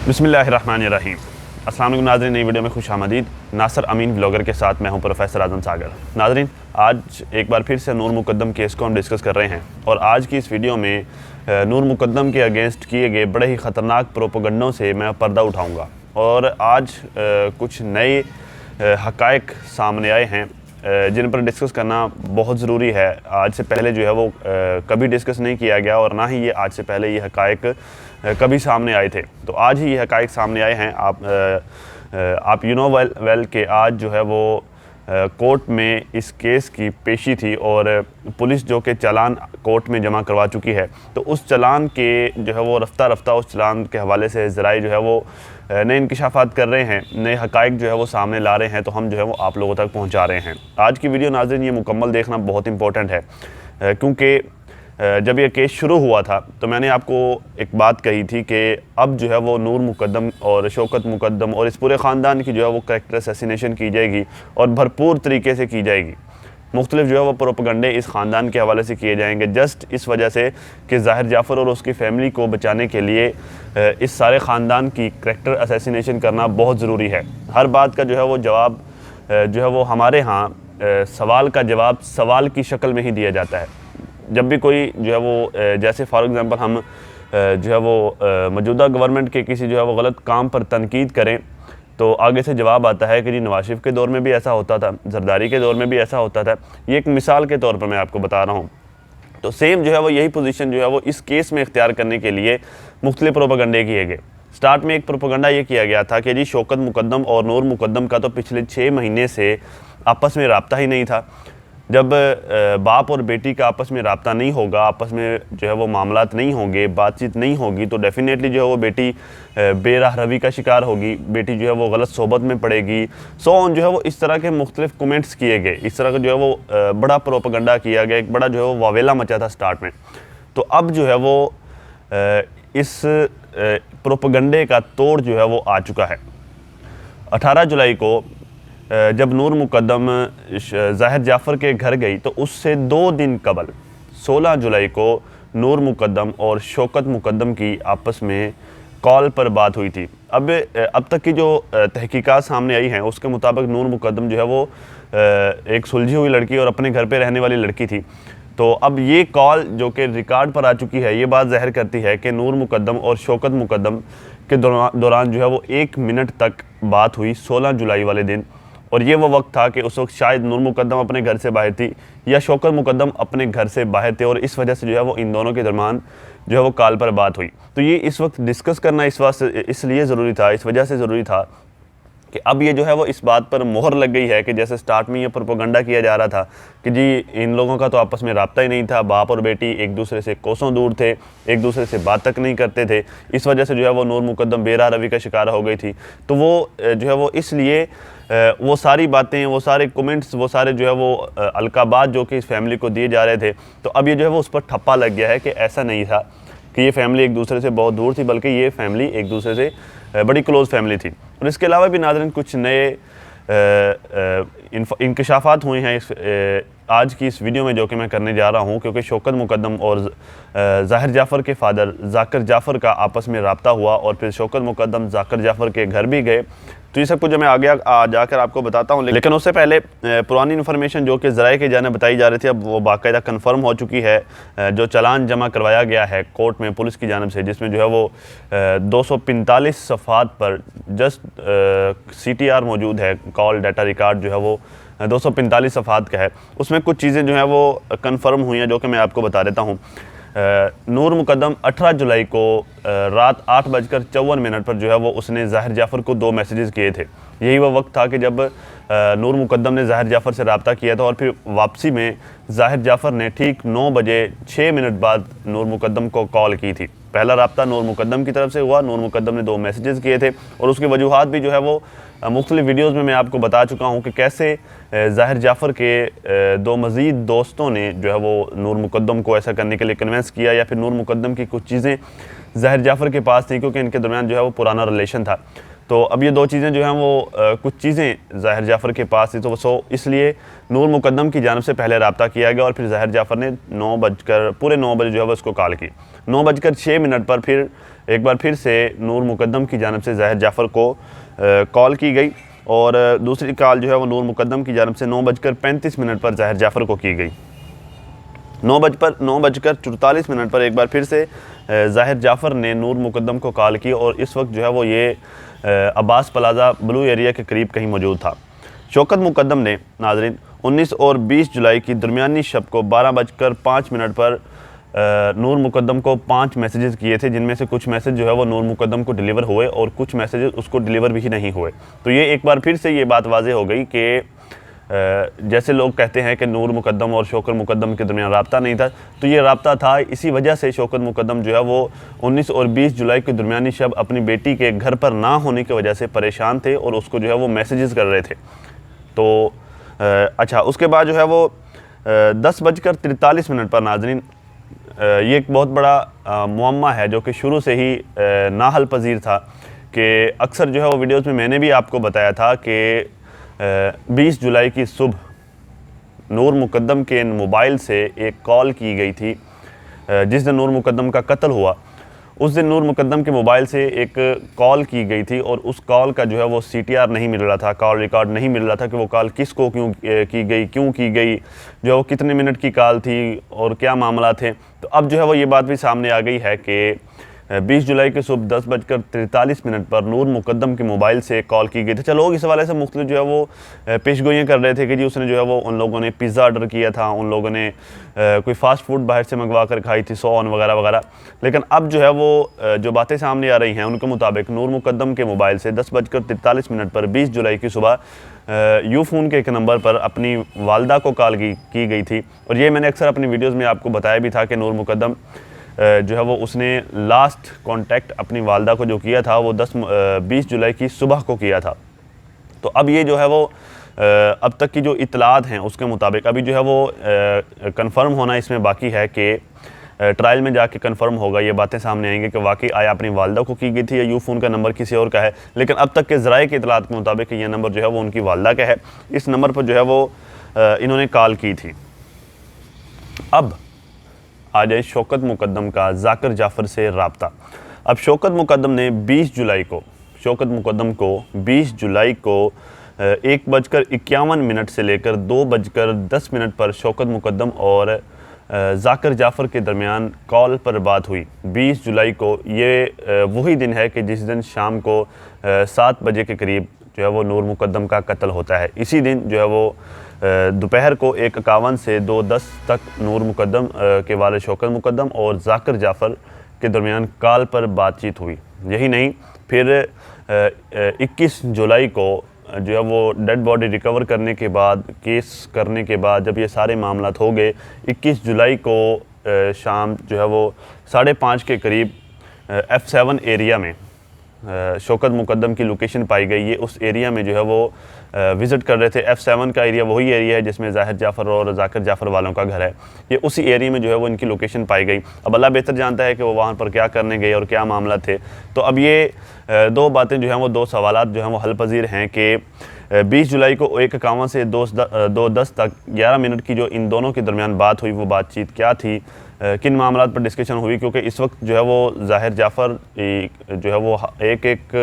बिस्मिल्लाहिर्रहमानिर्रहीम। अस्सलाम वालेकुम नाज़रीन, नई वीडियो में खुश आमदीद। नासिर अमीन ब्लॉगर के साथ मैं हूं प्रोफेसर आज़म सागर। नाज़रीन, आज एक बार फिर से नूर मुकद्दम केस को हम डिस्कस कर रहे हैं और आज की इस वीडियो में नूर मुकद्दम के अगेंस्ट किए गए बड़े ही ख़तरनाक प्रोपेगेंडों से मैं पर्दा उठाऊँगा और आज कुछ नए हक़ाइक़ सामने आए हैं जिन पर डिस्कस करना बहुत ज़रूरी है। आज से पहले जो है वो कभी डिस्कस नहीं किया गया और ना ही ये आज से पहले ये हक़ाइक़ कभी सामने आए थे। तो आज ही ये हक़ाइक़ सामने आए हैं। आप यू नो वेल के आज जो है वो कोर्ट में इस केस की पेशी थी और पुलिस जो कि चालान कोर्ट में जमा करवा चुकी है। तो उस चालान के जो है वो रफ्ता रफ्ता उस चालान के हवाले से ज़राए जो है वो नए इंकशाफात कर रहे हैं, नए हक़ाइक़ जो है वो सामने ला रहे हैं, तो हम जो है वो आप लोगों तक पहुंचा रहे हैं। आज की वीडियो नाज़रीन ये मुकम्मल देखना बहुत इंपॉर्टेंट है क्योंकि जब ये केस शुरू हुआ था तो मैंने आपको एक बात कही थी कि अब जो है वो नूर मुकद्दम और शौकत मुकद्दम और इस पूरे ख़ानदान की जो है वो कैरेक्टर असैसिनेशन की जाएगी और भरपूर तरीके से की जाएगी। मुख्तलिफ जो है वो प्रोपेगेंडे इस ख़ानदान के हवाले से किए जाएंगे जस्ट इस वजह से कि ज़ाहिर जाफ़र और उसकी फ़ैमिली को बचाने के लिए इस सारे ख़ानदान की कैरेक्टर असैसिनेशन करना बहुत ज़रूरी है। हर बात का जो है वो जवाब जो है वो हमारे यहाँ सवाल का जवाब सवाल की शक्ल में ही दिया जाता है। जब भी कोई जो है वो जैसे फॉर एग्ज़ाम्पल हम जो है वो मौजूदा गवर्नमेंट के किसी जो है वो गलत काम पर तनकीद करें तो आगे से जवाब आता है कि जी नवाज शरीफ के दौर में भी ऐसा होता था, जरदारी के दौर में भी ऐसा होता था। ये एक मिसाल के तौर पर मैं आपको बता रहा हूँ। तो सेम जो है वो यही पोजीशन जो है वो इस केस में इख्तियार करने के लिए मुख्तलिफ प्रोपेगेंडे किए गए। स्टार्ट में एक प्रोपेगेंडा ये किया गया था कि जी शौकत मुकद्दम और नूर मुकद्दम का तो पिछले 6 महीने से आपस में रब्ता ही नहीं था। जब बाप और बेटी का आपस में रब्ता नहीं होगा, आपस में जो है वो मामलात नहीं होंगे, बातचीत नहीं होगी, तो डेफ़िनेटली जो है वो बेटी बेराह रवी का शिकार होगी, बेटी जो है वो गलत सोबत में पड़ेगी। सो ऑन जो है वो इस तरह के मुख्तलिफ कमेंट्स किए गए, इस तरह का जो है वो बड़ा प्रोपेगेंडा किया गया, एक बड़ा जो है वो वावेला मचा था स्टार्ट में। तो अब जो है वो इस प्रोपेगेंडे का तोड़ जो है वो आ चुका है। 18 जुलाई को जब नूर मुकद्दम ज़ाहिर जाफ़र के घर गई तो उससे 2 दिन कबल 16 जुलाई को नूर मुकद्दम और शौकत मुकद्दम की आपस में कॉल पर बात हुई थी। अब तक की जो तहकीकात सामने आई हैं उसके मुताबिक नूर मुकद्दम जो है वो एक सुलझी हुई लड़की और अपने घर पे रहने वाली लड़की थी। तो अब ये कॉल जो कि रिकॉर्ड पर आ चुकी है ये बात ज़ाहिर करती है कि नूर मुकद्दम और शौकत मुकद्दम के दौरान जो है वो 1 मिनट तक बात हुई 16 जुलाई वाले दिन। और ये वो वक्त था कि उस वक्त शायद नूर मुकद्दम अपने घर से बाहर थी या शौकत मुकद्दम अपने घर से बाहर थे और इस वजह से जो है वो इन दोनों के दरमियान जो है वो कॉल पर बात हुई। तो ये इस वक्त डिस्कस करना इस वास्ते इसलिए ज़रूरी था, इस वजह से ज़रूरी था कि अब ये जो है वो इस बात पर मोहर लग गई है कि जैसे स्टार्ट में ये प्रोपेगेंडा किया जा रहा था कि जी इन लोगों का तो आपस में रब्ता ही नहीं था, बाप और बेटी एक दूसरे से कोसों दूर थे, एक दूसरे से बात तक नहीं करते थे, इस वजह से जो है वो नूर मुकद्दम बेराह रवी का शिकार हो गई थी। तो वो जो है वो इसलिए वो सारी बातें, वो सारे कमेंट्स, वो सारे जो है वो अलकाबात जो कि इस फैमिली को दिए जा रहे थे, तो अब ये जो है वो उस पर ठप्पा लग गया है कि ऐसा नहीं था कि ये फैमिली एक दूसरे से बहुत दूर थी, बल्कि ये फैमिली एक दूसरे से बड़ी क्लोज़ फैमिली थी। और इसके अलावा भी नाज़रीन कुछ नए इंकशाफात हुए हैं आज की इस वीडियो में जो कि मैं करने जा रहा हूँ, क्योंकि शौकत मुकद्दम और ज़ाहिर जाफ़र के फादर ज़ाकिर जाफ़र का आपस में रब्ता हुआ और फिर शौकत मुकद्दम ज़ाकिर जाफ़र के घर भी गए। तो ये सब कुछ जो मैं आगे जाकर आपको बताता हूँ, लेकिन उससे पहले पुरानी इन्फॉर्मेशन जो कि ज़राए की जानिब बताई जा रही थी अब वो बाकायदा कन्फर्म हो चुकी है। जो चालान जमा करवाया गया है कोर्ट में पुलिस की जानिब से, जिसमें जो है वो 245 सफ़हात पर जस्ट CTR मौजूद है, कॉल डाटा रिकॉर्ड जो है वो 245 सफ़हात का है। उसमें कुछ चीज़ें जो हैं वो कन्फर्म हुई हैं जो कि मैं आपको बता देता हूँ। नूर मुकद्दम 18 जुलाई को रात 8:54 पर जो है वो उसने ज़ाहिर जाफ़र को 2 मैसेजेस किए थे। यही वो वक्त था कि जब नूर मुकद्दम ने ज़ाहिर जाफ़र से रब्ता किया था और फिर वापसी में ज़ाहिर जाफ़र ने ठीक 9 बजे 6 मिनट बाद नूर मुकद्दम को कॉल की थी। पहला रब्ता नूर मुकद्दम की तरफ से हुआ, नूर मुकद्दम ने 2 मैसेजेस किए थे और उसकी वजूहात भी जो है वो मुख्तलिफ वीडियोज़ में मैं आपको बता चुका हूँ कि कैसे ज़ाहिर जाफ़र के 2 मज़ीद दोस्तों ने जो है वो नूर मुकद्दम को ऐसा करने के लिए कन्विंस किया, या फिर नूर मुकद्दम की कुछ चीज़ें ज़ाहिर जाफ़र के पास थी क्योंकि इनके दरमियान जो है वो पुराना रिलेशन था। تو اب یہ دو چیزیں جو ہیں وہ کچھ چیزیں ظاہر جعفر کے پاس تھی، تو اس لیے نور مقدم کی جانب سے پہلے رابطہ کیا گیا اور پھر ظاہر جعفر نے 9 بجے جو ہے وہ اس کو کال کی۔ 9:06 پر پھر ایک بار پھر سے نور مقدم کی جانب سے ظاہر جعفر کو کال کی گئی، اور دوسری کال جو ہے وہ نور مقدم کی جانب سے 9:35 پر ظاہر جعفر کو کی گئی۔ 9:44 پر ایک بار پھر سے ظاہر جعفر نے نور مقدم کو کال کی، اور اس وقت جو ہے وہ یہ عباس پلازا بلو ایریا کے قریب کہیں موجود تھا۔ شوکت مقدم نے ناظرین 19 اور 20 جولائی کی درمیانی شب کو 12:05 پر نور مقدم کو 5 میسیجز کیے تھے، جن میں سے کچھ میسیج جو ہے وہ نور مقدم کو ڈیلیور ہوئے اور کچھ میسیجز اس کو ڈیلیور بھی نہیں ہوئے۔ تو یہ ایک بار پھر سے یہ بات واضح ہو گئی کہ جیسے لوگ کہتے ہیں کہ نور مقدم اور شوکت مقدم کے درمیان رابطہ نہیں تھا، تو یہ رابطہ تھا۔ اسی وجہ سے شوکت مقدم جو ہے وہ 19 اور 20 جولائی کی درمیانی شب اپنی بیٹی کے گھر پر نہ ہونے کی وجہ سے پریشان تھے اور اس کو جو ہے وہ میسیجز کر رہے تھے۔ تو اچھا، اس کے بعد جو ہے وہ 10:43 پر ناظرین یہ ایک بہت بڑا معمہ ہے جو کہ شروع سے ہی ناحل پذیر تھا، کہ اکثر جو ہے وہ ویڈیوز میں نے بھی آپ کو بتایا تھا کہ 20 جولائی کی صبح نور مقدم کے موبائل سے ایک کال کی گئی تھی۔ جس دن نور مقدم کا قتل ہوا اس دن نور مقدم کے موبائل سے ایک کال کی گئی تھی، اور اس کال کا جو ہے وہ CTR نہیں مل رہا تھا، کال ریکارڈ نہیں مل رہا تھا کہ وہ کال کس کو کیوں کی گئی، جو ہے وہ کتنے منٹ کی کال تھی اور کیا معاملات تھے۔ تو اب جو ہے وہ یہ بات بھی سامنے آ گئی ہے کہ 20 جولائی کی صبح 10:43 پر نور مقدم کے موبائل سے کال کی گئی تھی۔ چلو لوگ اس حوالے سے مختلف جو ہے وہ پیش گوئیاں کر رہے تھے کہ جی اس نے جو ہے وہ ان لوگوں نے پیزا آرڈر کیا تھا، ان لوگوں نے کوئی فاسٹ فوڈ باہر سے منگوا کر کھائی تھی، سو آن وغیرہ وغیرہ۔ لیکن اب جو ہے وہ جو باتیں سامنے آ رہی ہیں ان کے مطابق نور مقدم کے موبائل سے 10:43 پر 20 جولائی کی صبح یو فون کے ایک نمبر پر اپنی والدہ کو کال کی گئی تھی، اور یہ میں نے اکثر اپنی ویڈیوز میں آپ کو بتایا بھی تھا کہ نور مقدم جو ہے وہ اس نے لاسٹ کانٹیکٹ اپنی والدہ کو جو کیا تھا وہ 20 جولائی کی صبح کو کیا تھا۔ تو اب یہ جو ہے وہ اب تک کی جو اطلاعات ہیں اس کے مطابق ابھی جو ہے وہ کنفرم ہونا اس میں باقی ہے کہ ٹرائل میں جا کے کنفرم ہوگا، یہ باتیں سامنے آئیں گے کہ واقعی آیا اپنی والدہ کو کی گئی تھی یا یو فون کا نمبر کسی اور کا ہے۔ لیکن اب تک کے ذرائع کی اطلاعات کے مطابق یہ نمبر جو ہے وہ ان کی والدہ کا ہے، اس نمبر پر جو ہے وہ انہوں نے کال کی تھی۔ اب آ جائے شوکت مقدم کا ذاکر جعفر سے رابطہ۔ اب شوکت مقدم نے 20 جولائی کو 1:51 سے لے کر 2:10 پر شوکت مقدم اور ذاکر جعفر کے درمیان کال پر بات ہوئی۔ 20 جولائی کو یہ وہی دن ہے کہ جس دن شام کو 7 بجے کے قریب جو ہے وہ نور مقدم کا قتل ہوتا ہے۔ اسی دن جو ہے وہ دوپہر کو 1:51 سے 2:10 تک نور مقدم کے والد شوکت مقدم اور ذاکر جعفر کے درمیان کال پر بات چیت ہوئی۔ یہی نہیں، پھر 21 جولائی کو جو ہے وہ ڈیڈ باڈی ریکور کرنے کے بعد، کیس کرنے کے بعد جب یہ سارے معاملات ہو گئے، 21 جولائی کو شام جو ہے وہ 5:30 کے قریب F7 ایریا میں شوکت مقدم کی لوکیشن پائی گئی۔ یہ اس ایریا میں جو ہے وہ وزٹ کر رہے تھے۔ F7 کا ایریا وہی ایریا ہے جس میں ظاہر جعفر اور ذاکر جعفر والوں کا گھر ہے، یہ اسی ایریا میں جو ہے وہ ان کی لوکیشن پائی گئی۔ اب اللہ بہتر جانتا ہے کہ وہ وہاں پر کیا کرنے گئے اور کیا معاملات تھے۔ تو اب یہ دو باتیں جو ہیں وہ دو سوالات جو ہیں وہ حل پذیر ہیں کہ 20 جولائی کو 1:51 سے 2:10 تک 11 منٹ کی جو ان دونوں کے درمیان بات ہوئی، وہ بات چیت کیا تھی، کن معاملات پر ڈسکشن ہوئی، کیونکہ اس وقت جو ہے وہ ظاہر جعفر جو ہے وہ ایک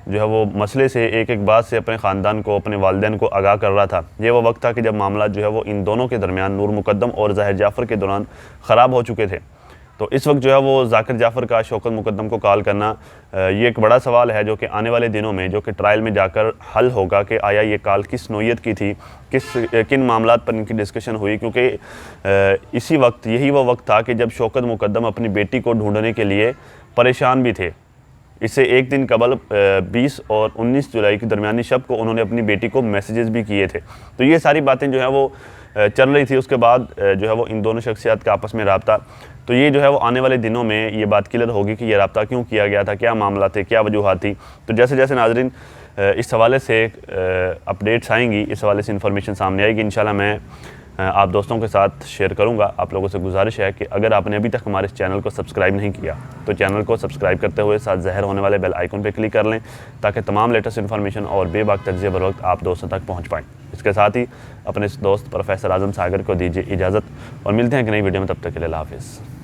جو ہے وہ مسئلے سے ایک بات سے اپنے خاندان کو، اپنے والدین کو آگاہ کر رہا تھا۔ یہ وہ وقت تھا کہ جب معاملات جو ہے وہ ان دونوں کے درمیان نور مقدم اور ظاہر جعفر کے دوران خراب ہو چکے تھے۔ تو اس وقت جو ہے وہ ذاکر جعفر کا شوکت مقدم کو کال کرنا یہ ایک بڑا سوال ہے جو کہ آنے والے دنوں میں جو کہ ٹرائل میں جا کر حل ہوگا کہ آیا یہ کال کس نوعیت کی تھی، کن معاملات پر ان کی ڈسکشن ہوئی، کیونکہ اسی وقت یہی وہ وقت تھا کہ جب شوکت مقدم اپنی بیٹی کو ڈھونڈنے کے لیے پریشان بھی تھے۔ اس سے ایک دن قبل 20 اور 19 جولائی کی درمیانی شب کو انہوں نے اپنی بیٹی کو میسیجز بھی کیے تھے۔ تو یہ ساری باتیں جو ہیں وہ چل رہی تھی۔ اس کے بعد جو ہے وہ ان دونوں شخصیات کا آپس میں رابطہ، تو یہ جو ہے وہ آنے والے دنوں میں یہ بات کلیئر ہوگی کہ یہ رابطہ کیوں کیا گیا تھا، کیا معاملات تھے، کیا وجوہات تھی۔ تو جیسے جیسے ناظرین اس حوالے سے اپڈیٹس آئیں گی، اس حوالے سے انفارمیشن سامنے آئے گی، انشاءاللہ میں आप दोस्तों के साथ शेयर करूंगा। आप लोगों से गुजारिश है कि अगर आपने अभी तक हमारे इस चैनल को सब्सक्राइब नहीं किया तो चैनल को सब्सक्राइब करते हुए साथ ज़ाहिर होने वाले बेल आइकन पर क्लिक कर लें, ताकि तमाम लेटेस्ट इन्फॉर्मेशन और बेबाक तज्ज़िया बर वक्त आप दोस्तों तक पहुँच पाएँ। इसके साथ ही अपने इस दोस्त प्रोफेसर आज़म सागर को दीजिए इजाज़त और मिलते हैं कि नई वीडियो में, तब तक के लिए अल्लाह हाफ़िज़।